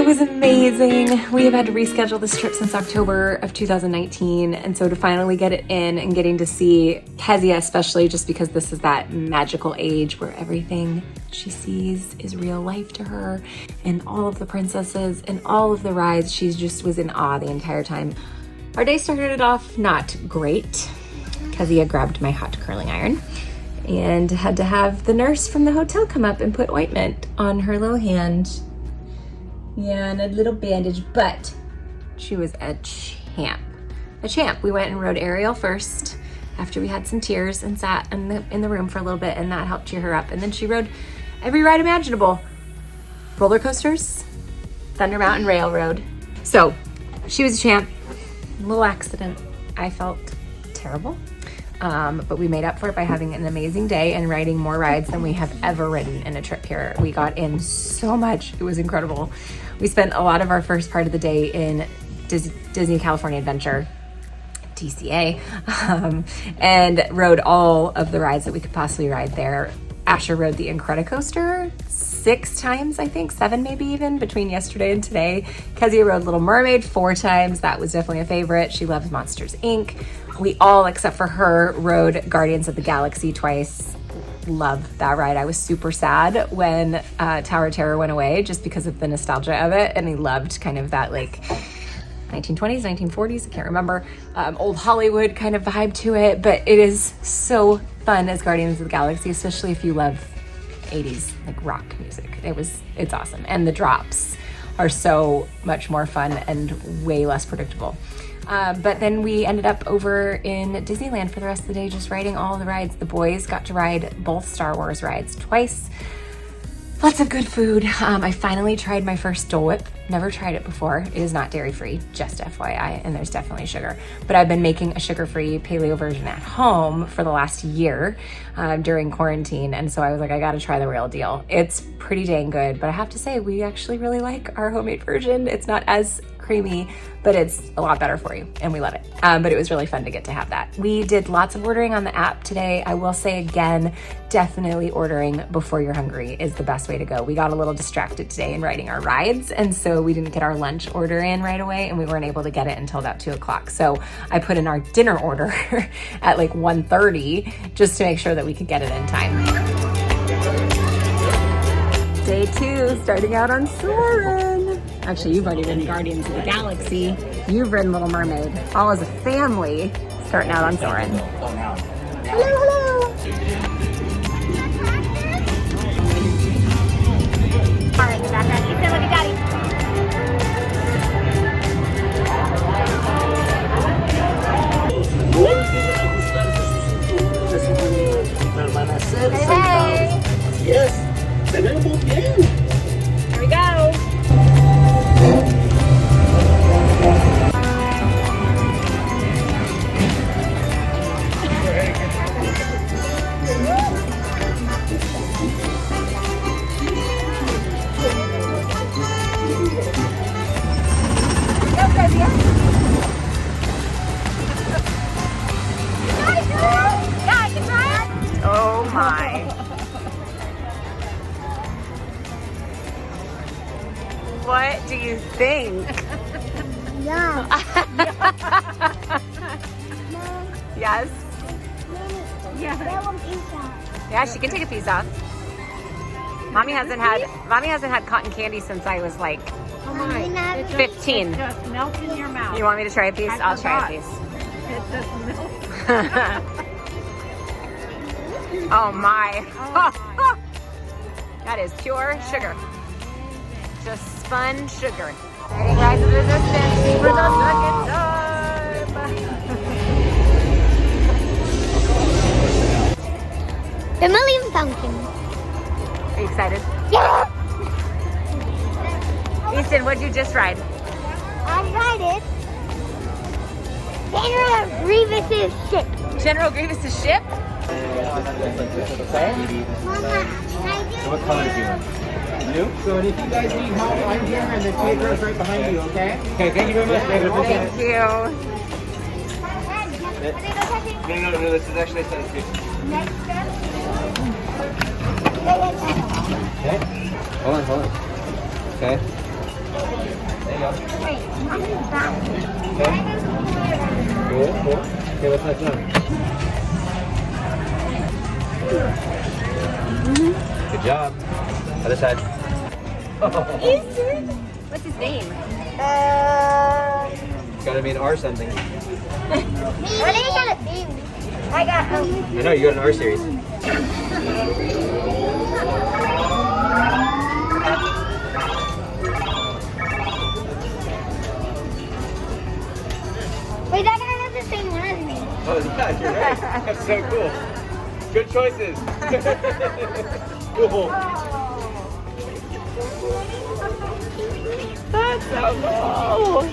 was amazing. We have had to reschedule this trip since October of 2019. And so to finally get it in and getting to see Kezia, especially just because this is that magical age where everything she sees is real life to her, and all of the princesses and all of the rides, she just was in awe the entire time. Our day started off not great. Kezia grabbed my hot curling iron and had to have the nurse from the hotel come up and put ointment on her little hand. Yeah, and a little bandage, but she was a champ. A champ. We went and rode Ariel first after we had some tears and sat in the room for a little bit, and that helped cheer her up. And then she rode every ride imaginable. Roller coasters, Thunder Mountain Railroad. So she was a champ. A little accident. I felt terrible. But we made up for it by having an amazing day and riding more rides than we have ever ridden in a trip here. We got in so much. It was incredible. We spent a lot of our first part of the day in Disney California Adventure, TCA, and rode all of the rides that we could possibly ride there. Asher rode the Incredicoaster 6 times, I think, 7 maybe even, between yesterday and today. Kezia rode Little Mermaid 4 times. That was definitely a favorite. She loves Monsters, Inc. We all, except for her, rode Guardians of the Galaxy twice. Love that ride. I was super sad when Tower of Terror went away just because of the nostalgia of it, and I loved kind of that like 1920s, 1940s, I can't remember, old Hollywood kind of vibe to it, but it is so fun as Guardians of the Galaxy, especially if you love 80s like rock music. It's awesome, and the drops are so much more fun and way less predictable. But then we ended up over in Disneyland for the rest of the day, just riding all the rides. The boys got to ride both Star Wars rides twice. Lots of good food. I finally tried my first Dole Whip. Never tried it before. It is not dairy-free, just FYI, and there's definitely sugar. But I've been making a sugar-free paleo version at home for the last year during quarantine, and so I was like, I gotta try the real deal. It's pretty dang good, but I have to say, we actually really like our homemade version. It's not as creamy, but it's a lot better for you, and we love it. But it was really fun to get to have that. We did lots of ordering on the app today. I will say again, definitely ordering before you're hungry is the best way to go. We got a little distracted today in riding our rides, and so we didn't get our lunch order in right away, and we weren't able to get it until about 2 o'clock. So I put in our dinner order at like 1:30 just to make sure that we could get it in time. Day 2, starting out on Soarin'. Actually, you've already ridden Guardians of the Galaxy. You've ridden Little Mermaid. All as a family, starting out on Soarin'. Hello, hello. All right, in the background. Ethan, look at Daddy. Hey. Yes. Tenemos bien. Here we go. Oh my. What do you think? Yeah. Yes? Yeah. Yeah, she can take a piece off. Mommy hasn't had cotton candy since I was like 15. Just melt in your mouth. You want me to try a piece? I'll try a piece. It just melts. Oh my. Oh That is pure sugar. Just spun sugar. Ready, Rise of Resistance for the second time. The Millennium Falcon. Are you excited? Yeah. Easton, what'd you just ride? I ride it. General Grievous's ship. General Grievous' ship? Okay. Mama, can I do What color do you want? Blue? So if you guys need help, I'm here and the caterer's right behind you, okay? Okay, thank you very much. Thank you. No, this is actually a set of 2. next step? Okay. Hold on. Okay. There you go. Wait, what is that? Okay. Cool, cool. Okay, what's next one? Good job. Other side. What's his name? It's gotta be an R something. What is it? I got I know, you got an R series. Wait, that guy has the same one as me. Oh, yeah, you're right. That's so cool. Good choices. Cool. That's so cool.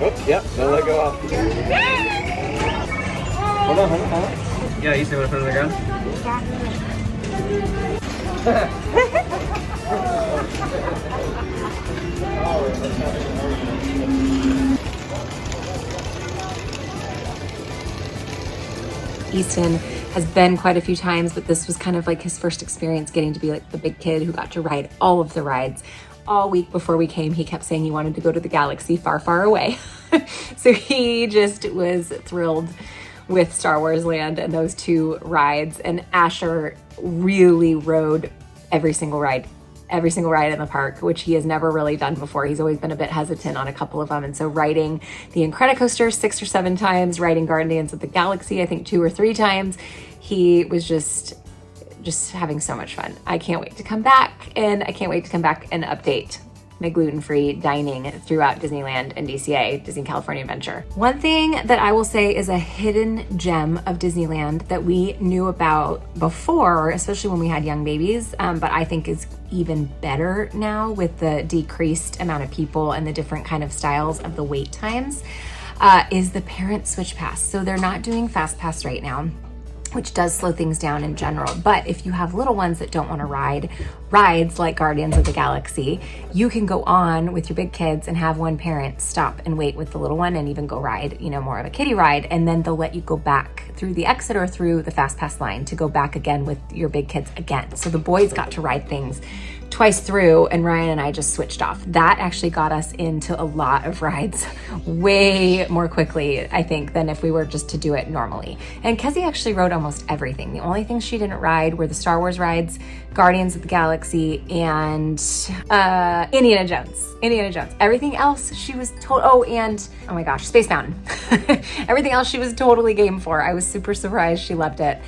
Oops, yep, don't let go off. Hold on. Yeah, you see what I put on the ground? Easton has been quite a few times, but this was kind of like his first experience getting to be like the big kid who got to ride all of the rides. All week before we came, he kept saying he wanted to go to the galaxy far, far away. So he just was thrilled with Star Wars Land and those two rides. And Asher really rode every single ride in the park, which he has never really done before. He's always been a bit hesitant on a couple of them. And so riding the Incredicoaster 6 or 7 times, riding Guardians of the Galaxy, I think 2 or 3 times, he was just having so much fun. I can't wait to come back, and I can't wait to come back and update my gluten-free dining throughout Disneyland and DCA, Disney California Adventure. One thing that I will say is a hidden gem of Disneyland that we knew about before, especially when we had young babies, but I think is even better now with the decreased amount of people and the different kind of styles of the wait times, is the parent switch pass. So they're not doing fast pass right now, which does slow things down in general. But if you have little ones that don't want to ride rides like Guardians of the Galaxy, you can go on with your big kids and have one parent stop and wait with the little one and even go ride, more of a kiddie ride. And then they'll let you go back through the exit or through the fast pass line to go back again with your big kids again. So the boys got to ride things twice through, and Ryan and I just switched off. That actually got us into a lot of rides way more quickly, I think, than if we were just to do it normally. And Kezzy actually rode almost everything. The only things she didn't ride were the Star Wars rides, Guardians of the Galaxy, and Indiana Jones. Everything else she was oh my gosh, Space Mountain. Everything else she was totally game for. I was super surprised she loved it.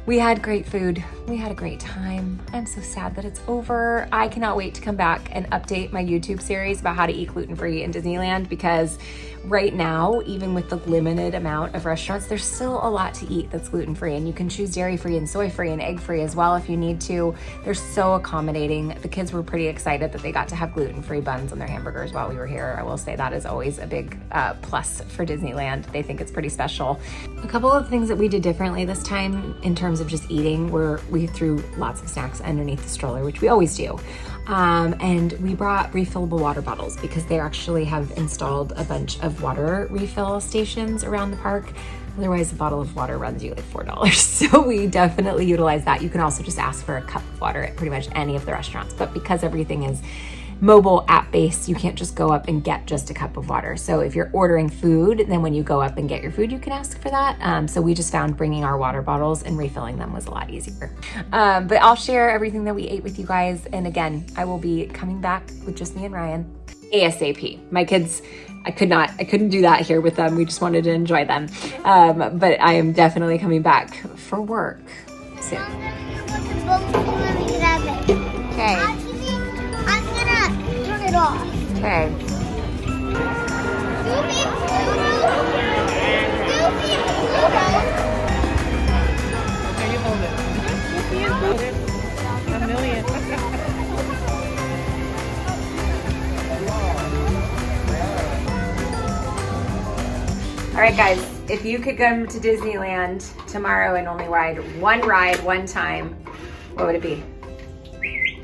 We had great food. We had a great time. I'm so sad that it's over. I cannot wait to come back and update my YouTube series about how to eat gluten-free in Disneyland, because right now, even with the limited amount of restaurants, there's still a lot to eat that's gluten-free, and you can choose dairy-free and soy-free and egg-free as well if you need to. They're so accommodating. The kids were pretty excited that they got to have gluten-free buns on their hamburgers while we were here. I will say that is always a big plus for Disneyland. They think it's pretty special. A couple of things that we did differently this time in terms of just eating were we threw lots of snacks underneath the stroller, which we always do. And we brought refillable water bottles because they actually have installed a bunch of water refill stations around the park. Otherwise, a bottle of water runs you like $4. So we definitely utilize that. You can also just ask for a cup of water at pretty much any of the restaurants. But because everything is mobile app based, you can't just go up and get just a cup of water. So if you're ordering food, then when you go up and get your food, you can ask for that. So we just found bringing our water bottles and refilling them was a lot easier. But I'll share everything that we ate with you guys. And again, I will be coming back with just me and Ryan ASAP. My kids, I couldn't do that here with them. We just wanted to enjoy them. But I am definitely coming back for work soon. Okay. I'm gonna turn it off. Okay. Okay, you hold it. You hold it. A million. All right, guys, if you could come to Disneyland tomorrow and only ride one time, what would it be?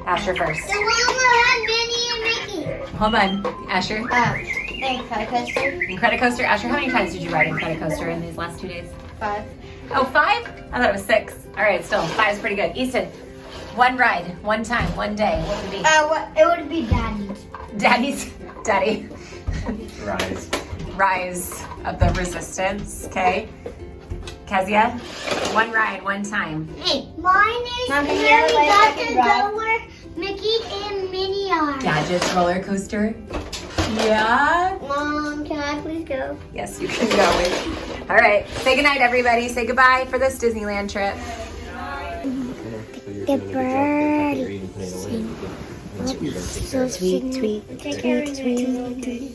Asher first. The one that had Minnie and Mickey. Hold on, Asher. Incredicoaster. Incredicoaster. Asher, how many times did you ride Incredicoaster in these last 2 days? 5. 5. Oh, 5? I thought it was 6. All right, still 5 is pretty good. Easton, one ride, one time, one day. What would it be? It would be Daddy's. Daddy. Rise. Rise of the Resistance. Okay. Kezia, one ride, one time. Hey, mine is Mom, can you Harry like got I can the drive? go where Mickey and Minnie are. Gadgets roller coaster. Yeah. Mom, can I please go? Yes, you can go. All right. Say goodnight, everybody. Say goodbye for this Disneyland trip. The bird so sweet, sweet, sweet, sweet.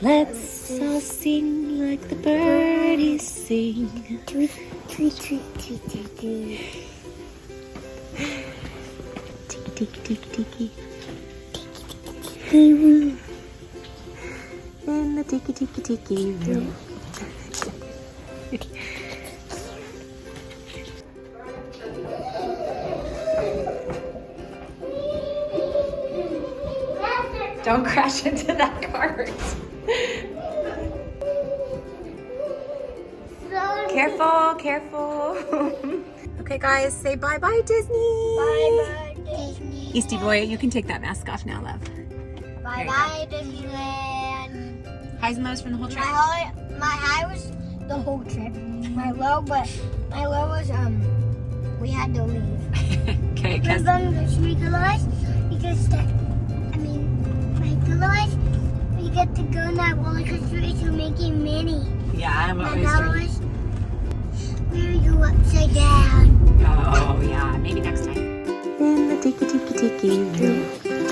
Let's all sing like the birdies sing. Tweet, tweet, tweet, tweet, tweet, tweet. Tiki, tiki, tiki, tiki. Tiki. In the tiki, tiki, tiki room. Don't crash into that cart. Careful, careful. Okay, guys, say bye-bye, Disney. Bye-bye, Disney. Eastie boy, you can take that mask off now, love. Bye-bye, Disneyland. Highs and lows from the whole trip. My high was the whole trip. My low was, we had to leave. Okay, We're Kes. going to Sneakerlize because we get to go on that roller coaster to Mickey and Minnie. Yeah, I'm And always that doing. was where we go upside down. Oh, yeah, maybe next time. In the tiki, tiki, tiki room.